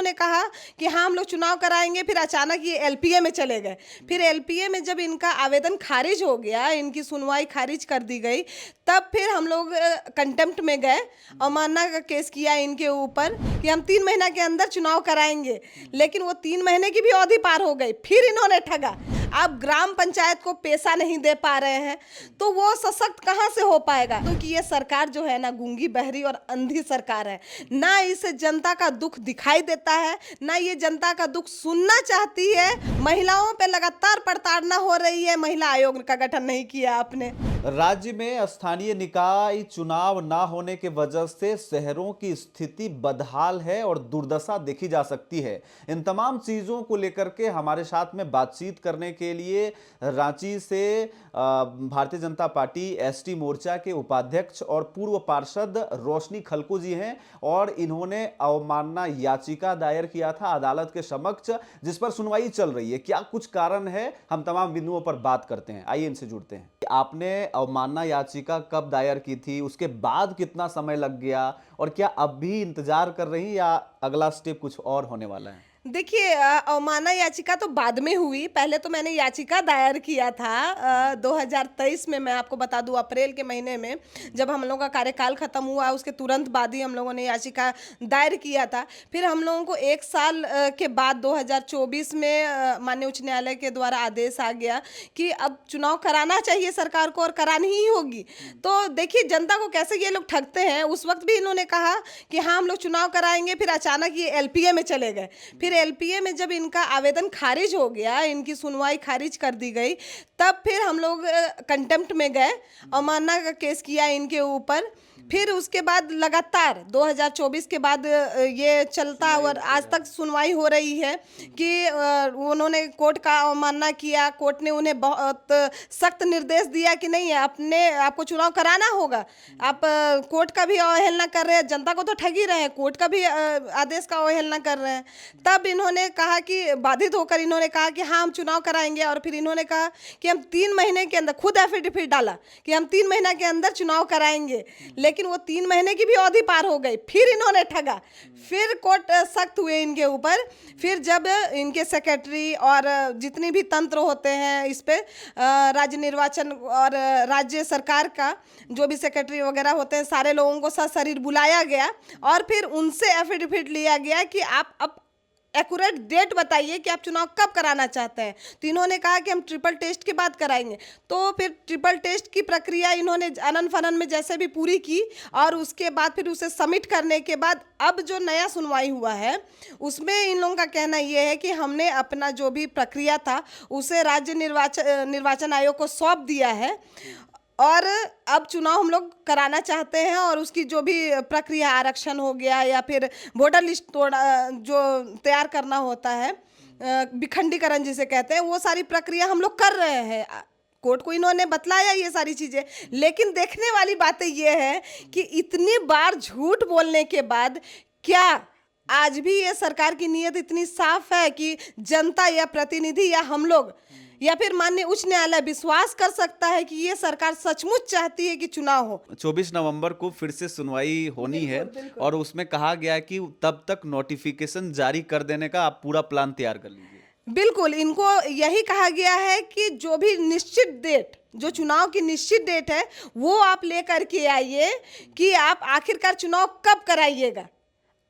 इन्होंने कहा कि हाँ हम लोग चुनाव कराएंगे, फिर अचानक ये एलपीए में चले गए। फिर एलपीए में जब इनका आवेदन खारिज हो गया, इनकी सुनवाई खारिज कर दी गई, तब फिर हम लोग कंटेम्प्ट में गए, अवमानना का केस किया इनके ऊपर कि हम 3 महीना के अंदर चुनाव कराएंगे। लेकिन वो 3 महीने की भी अवधि पार हो गई, फिर इन्होंने ठगा। आप ग्राम पंचायत को पैसा नहीं दे पा रहे हैं तो वो सशक्त कहाँ से हो पाएगा? क्योंकि ये सरकार जो है ना, गूंगी बहरी और अंधी सरकार है। ना इसे जनता का दुख दिखाई देता है, ना ये जनता का दुख सुनना चाहती है। महिलाओं पे लगातार प्रताड़ना हो रही है। महिला आयोग का गठन नहीं किया आपने। राज्य में स्थानीय निकाय चुनाव ना होने के वजह से शहरों की स्थिति बदहाल है और दुर्दशा देखी जा सकती है। इन तमाम चीजों को लेकर के हमारे साथ में बातचीत करने के लिए रांची से भारतीय जनता पार्टी एसटी मोर्चा के उपाध्यक्ष और पूर्व पार्षद रोशनी खलको जी हैं और इन्होंने अवमानना याचिका दायर किया था अदालत के समक्ष, जिस पर सुनवाई चल रही है। क्या कुछ कारण है, हम तमाम बिंदुओं पर बात करते हैं। आइए इनसे जुड़ते हैं। आपने अवमानना याचिका कब दायर की थी, उसके बाद कितना समय लग गया और क्या अब भी इंतजार कर रही हैं या अगला स्टेप कुछ और होने वाला है? देखिए, अवमानना याचिका तो बाद में हुई। पहले तो मैंने याचिका दायर किया था 2023 में। मैं आपको बता दूं, अप्रैल के महीने में जब हम लोगों का कार्यकाल खत्म हुआ, उसके तुरंत बाद ही हम लोगों ने याचिका दायर किया था। फिर हम लोगों को 1 साल के बाद 2024 में माननीय उच्च न्यायालय के द्वारा आदेश आ गया कि अब चुनाव कराना चाहिए सरकार को और करानी ही होगी। तो देखिए जनता को कैसे ये लोग ठगते हैं। उस वक्त भी इन्होंने कहा कि हाँ हम लोग चुनाव कराएंगे, फिर अचानक ये एलपीए में चले गए। फिर एलपीए में जब इनका आवेदन खारिज हो गया, इनकी सुनवाई खारिज कर दी गई, तब फिर हम लोग कंटेम्प्ट में गए, अवमानना का केस किया इनके ऊपर। फिर उसके बाद लगातार 2024 के बाद ये चलता और आज तक सुनवाई हो रही है कि उन्होंने कोर्ट का अवमानना किया। कोर्ट ने उन्हें बहुत सख्त निर्देश दिया कि नहीं, आपको चुनाव कराना होगा। आप कोर्ट का भी अवहेलना कर रहे हैं, जनता को तो ठग ही रहे हैं, कोर्ट का भी आदेश का अवहेलना कर रहे हैं। तब इन्होंने कहा कि बाधित होकर इन्होंने कहा कि हाँ हम चुनाव कराएंगे, और फिर इन्होंने कहा कि हम 3 महीने के अंदर, खुद एफिडेविट डाला कि हम 3 महीना के अंदर चुनाव कराएंगे। लेकिन वो 3 महीने की भी अवधि पार हो गई, फिर इन्होंने ठगा। फिर कोर्ट सख्त हुए इनके ऊपर। फिर जब इनके सेक्रेटरी और जितनी भी तंत्र होते हैं इस पे, राज्य निर्वाचन और राज्य सरकार का जो भी सेक्रेटरी वगैरह होते हैं, सारे लोगों को सशरीर बुलाया गया और फिर उनसे एफिडेविट लिया गया कि आप अब एक्यूरेट डेट बताइए कि आप चुनाव कब कराना चाहते हैं। तो इन्होंने कहा कि हम ट्रिपल टेस्ट के बाद कराएंगे। तो फिर ट्रिपल टेस्ट की प्रक्रिया इन्होंने अनन फनन में जैसे भी पूरी की और उसके बाद फिर उसे सबमिट करने के बाद अब जो नया सुनवाई हुआ है उसमें इन लोगों का कहना यह है कि हमने अपना जो भी प्रक्रिया था उसे राज्य निर्वाचन आयोग को सौंप दिया है और अब चुनाव हम लोग कराना चाहते हैं और उसकी जो भी प्रक्रिया, आरक्षण हो गया या फिर वोटर लिस्ट जो तैयार करना होता है, विखंडीकरण जिसे कहते हैं, वो सारी प्रक्रिया हम लोग कर रहे हैं। कोर्ट को इन्होंने बतलाया ये सारी चीज़ें। लेकिन देखने वाली बातें ये है कि इतनी बार झूठ बोलने के बाद क्या आज भी ये सरकार की नीयत इतनी साफ है कि जनता या प्रतिनिधि या हम लोग या फिर माननीय उच्च न्यायालय विश्वास कर सकता है कि ये सरकार सचमुच चाहती है कि चुनाव हो? 24 नवंबर को फिर से सुनवाई होनी है और उसमें कहा गया है कि तब तक नोटिफिकेशन जारी कर देने का आप पूरा प्लान तैयार कर लीजिए। बिल्कुल, इनको यही कहा गया है कि जो भी निश्चित डेट, जो चुनाव की निश्चित डेट है वो आप लेकर के आइए कि आप आखिरकार चुनाव कब कराइएगा।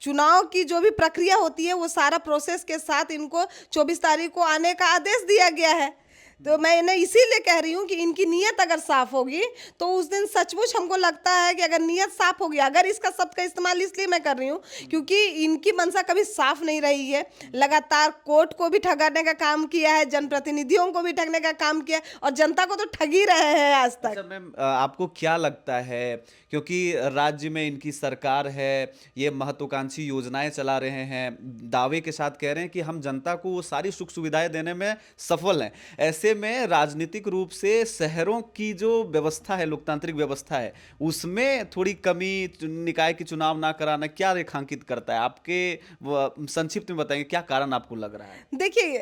चुनाव की जो भी प्रक्रिया होती है वो सारा प्रोसेस के साथ इनको 24 तारीख को आने का आदेश दिया गया है। तो मैं इसीलिए कह रही हूँ कि इनकी नीयत अगर साफ होगी तो उस दिन सचमुच हमको लगता है कि अगर नीयत साफ होगी, अगर इसका शब्द का इस्तेमाल इसलिए मैं कर रही हूँ क्योंकि इनकी मंशा कभी साफ नहीं रही है। लगातार कोर्ट को भी ठगाने का काम किया है, जनप्रतिनिधियों को भी ठगने का काम किया है और जनता को तो ठग ही रहे हैं आज तक। अच्छा मैम, आपको क्या लगता है, क्योंकि राज्य में इनकी सरकार है, ये महत्वाकांक्षी योजनाएं चला रहे हैं, दावे के साथ कह रहे हैं कि हम जनता को वो सारी सुख सुविधाएं देने में सफल हैं, ऐसे में राजनीतिक रूप से शहरों की जो व्यवस्था है, लोकतांत्रिक व्यवस्था है, उसमें थोड़ी कमी, निकाय की चुनाव ना कराना क्या रेखांकित करता है? आपके संक्षिप्त में बताएंगे क्या कारण आपको लग रहा है? देखिए,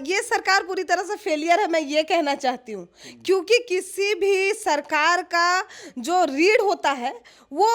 ये सरकार पूरी तरह से फेलियर है, मैं ये कहना चाहती हूँ। क्योंकि किसी भी सरकार का जो रीढ़ होता है वो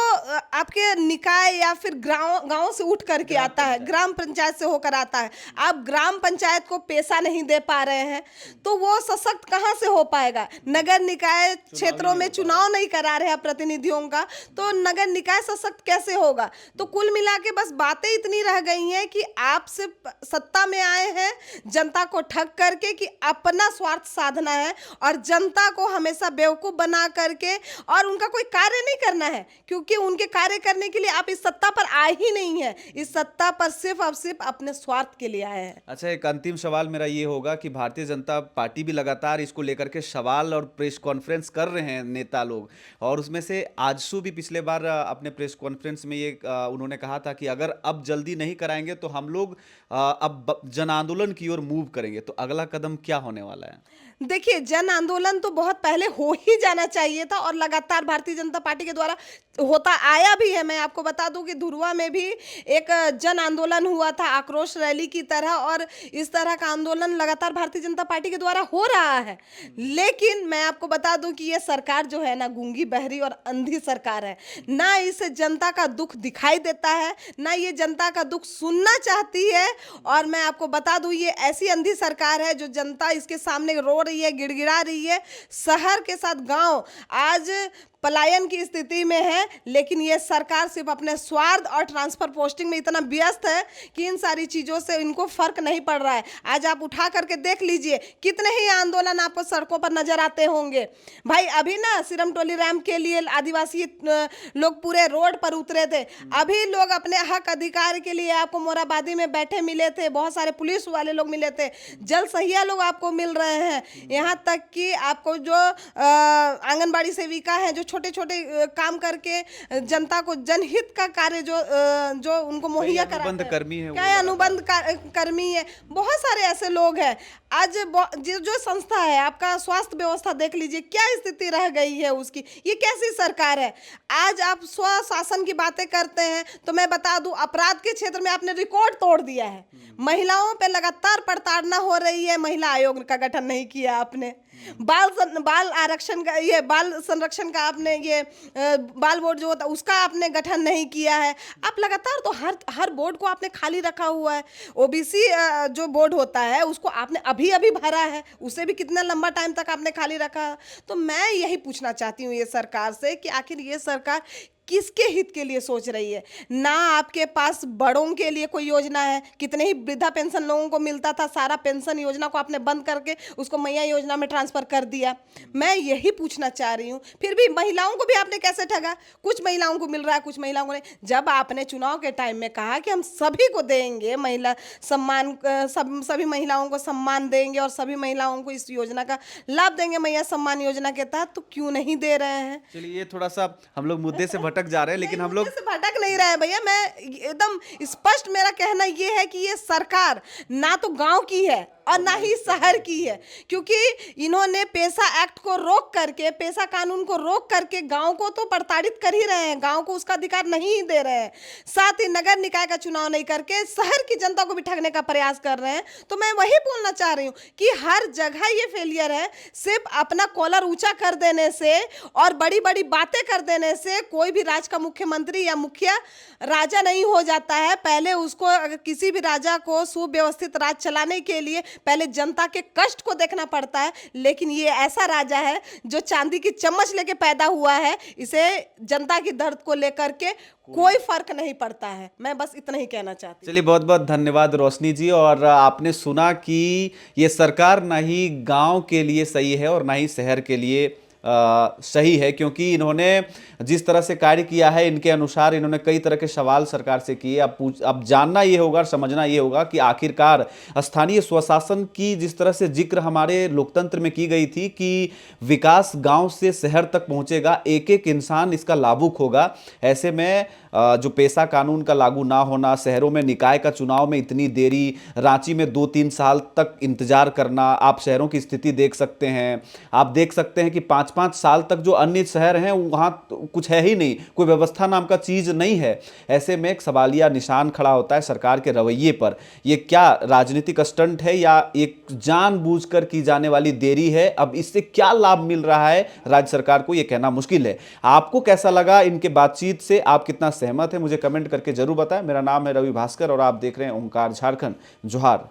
आपके निकाय या फिर गांव से उठ करके आता है, ग्राम पंचायत से होकर आता है। आप ग्राम पंचायत को पैसा नहीं दे पा रहे हैं तो वो सशक्त कहाँ से हो पाएगा? नगर निकाय क्षेत्रों में चुनाव नहीं करा रहे हैं प्रतिनिधियों का, तो नगर निकाय सशक्त कैसे होगा? तो कुल मिला के बस बातें इतनी रह गई हैं कि आप सिर्फ सत्ता में आए हैं जनता को ठग करके कि अपना स्वार्थ साधना है, और जनता को हमेशा बेवकूफ बना करके, और उनका कोई कार्य नहीं करना है, क्योंकि उनके कार्य करने के लिए आप इस सत्ता पर आए ही नहीं है। इस सत्ता पर सिर्फ और सिर्फ अपने स्वार्थ के लिए आए हैं। अच्छा, एक अंतिम सवाल मेरा ये होगा कि भारतीय जनता पार्टी भी लगातार इसको लेकर के सवाल और प्रेस कॉन्फ्रेंस कर रहे हैं नेता लोग, और उसमें से आजसू भी पिछले बार अपने प्रेस कॉन्फ्रेंस में ये उन्होंने कहा था कि अगर अब जल्दी नहीं कराएंगे तो हम लोग अब जन आंदोलन की ओर मूव करेंगे। तो अगला कदम क्या होने वाला है? देखिए, जन आंदोलन तो बहुत पहले हो ही जाना चाहिए था, और लगातार भारतीय जनता पार्टी के द्वारा होता आया भी है। मैं आपको बता दूं कि धुरवा में भी एक जन आंदोलन हुआ था आक्रोश रैली की तरह, और इस तरह का आंदोलन लगातार भारतीय जनता पार्टी के द्वारा हो रहा है। लेकिन मैं आपको बता दूं कि ये सरकार जो है ना, गूंगी बहरी और अंधी सरकार है। ना इसे जनता का दुख दिखाई देता है, ना ये जनता का दुख सुनना चाहती है। और मैं आपको बता दूं, ये ऐसी अंधी सरकार है जो जनता इसके सामने रो रही है, गिड़गिड़ा रही है। शहर के साथ गांव आज पलायन की स्थिति में है, लेकिन ये सरकार सिर्फ अपने स्वार्थ और ट्रांसफर पोस्टिंग में इतना व्यस्त है कि इन सारी चीज़ों से इनको फर्क नहीं पड़ रहा है। आज आप उठा करके देख लीजिए, कितने ही आंदोलन आपको सड़कों पर नजर आते होंगे। भाई अभी ना सिरम टोली रैम्प के लिए आदिवासी लोग पूरे रोड पर उतरे थे। अभी लोग अपने हक अधिकार के लिए आपको मोराबादी में बैठे मिले थे, बहुत सारे पुलिस वाले लोग मिले थे, जल सहिया लोग आपको मिल रहे हैं। यहाँ तक कि आपको जो आंगनबाड़ी सेविका है, जो छोटे छोटे काम करके जनता को जनहित का कार्य जो उनको मुहैया कराते हैं, कर्मी है, क्या अनुबंध कर्मी है, बहुत सारे ऐसे लोग हैं। आज जो संस्था है, आपका स्वास्थ्य व्यवस्था देख लीजिए क्या स्थिति रह गई है उसकी। ये कैसी सरकार है? आज आप स्वशासन की बातें करते हैं तो मैं बता दूं, अपराध के क्षेत्र में आपने रिकॉर्ड तोड़ दिया है। महिलाओं पे लगातार प्रताड़ना हो रही है, महिला आयोग का गठन नहीं किया आपने। बाल आरक्षण का, ये बाल संरक्षण का आपने, ये बाल बोर्ड जो होता है उसका आपने गठन नहीं किया है। आप लगातार तो हर बोर्ड को आपने खाली रखा हुआ है। ओबीसी जो बोर्ड होता है उसको आपने अभी अभी भरा है, उसे भी कितना लंबा टाइम तक आपने खाली रखा। तो मैं यही पूछना चाहती हूँ ये सरकार से कि आखिर ये सरकार किसके हित के लिए सोच रही है? ना आपके पास बड़ों के लिए कोई योजना है। कितने ही वृद्धा पेंशन लोगों को मिलता था, सारा पेंशन योजना को आपने बंद करके उसको मैया योजना में ट्रांसफर कर दिया। मैं यही पूछना चाह रही हूँ, फिर भी महिलाओं को भी आपने कैसे ठगा? कुछ महिलाओं को मिल रहा है, कुछ महिलाओं को नहीं। जब आपने चुनाव के टाइम में कहा कि हम सभी को देंगे महिला सम्मान, सभी महिलाओं को सम्मान देंगे और सभी महिलाओं को इस योजना का लाभ देंगे मैया सम्मान योजना के तहत, तो क्यों नहीं दे रहे हैं? चलिए, ये थोड़ा सा हम लोग मुद्दे से भटक जा रहे हैं, लेकिन हम लोग से भटक नहीं रहे भैया। मैं एकदम स्पष्ट, मेरा कहना ये है कि ये सरकार ना तो गांव की है और ना ही शहर की है, क्योंकि इन्होंने पेशा एक्ट को रोक करके, पेशा कानून को रोक करके गांव को तो प्रताड़ित कर ही रहे हैं, गांव को उसका अधिकार नहीं दे रहे हैं। साथ ही नगर निकाय का चुनाव नहीं करके शहर की जनता को भी ठगने का प्रयास कर रहे हैं। तो मैं वही बोलना चाह रही हूँ कि हर जगह ये फेलियर है। सिर्फ अपना कॉलर ऊंचा कर देने से और बड़ी बड़ी बातें कर देने से कोई भी राज्य का मुख्यमंत्री या मुखिया राजा नहीं हो जाता है। पहले उसको, अगर किसी भी राजा को सुव्यवस्थित राज चलाने के लिए पहले जनता के कष्ट को देखना पड़ता है। लेकिन ये ऐसा राजा है जो चांदी की चम्मच लेके पैदा हुआ है, इसे जनता की दर्द को लेकर के कोई फर्क नहीं पड़ता है। मैं बस इतना ही कहना चाहती हूँ। चलिए, बहुत बहुत धन्यवाद रोशनी जी। और आपने सुना कि ये सरकार ना ही गांव के लिए सही है और ना ही शहर के लिए सही है, क्योंकि इन्होंने जिस तरह से कार्य किया है, इनके अनुसार इन्होंने कई तरह के सवाल सरकार से किए। अब जानना ये होगा और समझना ये होगा कि आखिरकार स्थानीय स्वशासन की जिस तरह से जिक्र हमारे लोकतंत्र में की गई थी कि विकास गांव से शहर तक पहुंचेगा, एक एक इंसान इसका लाभुक होगा। ऐसे में जो पेशा कानून का लागू ना होना, शहरों में निकाय का चुनाव में इतनी देरी, रांची में 2-3 साल तक इंतजार करना, आप शहरों की स्थिति देख सकते हैं। आप देख सकते हैं कि 5 5-5 साल तक जो अन्य शहर हैं वहां तो कुछ है ही नहीं, कोई व्यवस्था नाम का चीज नहीं है। ऐसे में एक सवालिया निशान खड़ा होता है सरकार के रवैये पर। ये क्या राजनीतिक स्टंट है या एक जानबूझकर की जाने वाली देरी है? अब इससे क्या लाभ मिल रहा है राज्य सरकार को, यह कहना मुश्किल है। आपको कैसा लगा इनके बातचीत से? आप कितना सहमत है मुझे कमेंट करके जरूर बताएं। मेरा नाम है रवि भास्कर और आप देख रहे हैं ओंकार झारखंड। जोहार।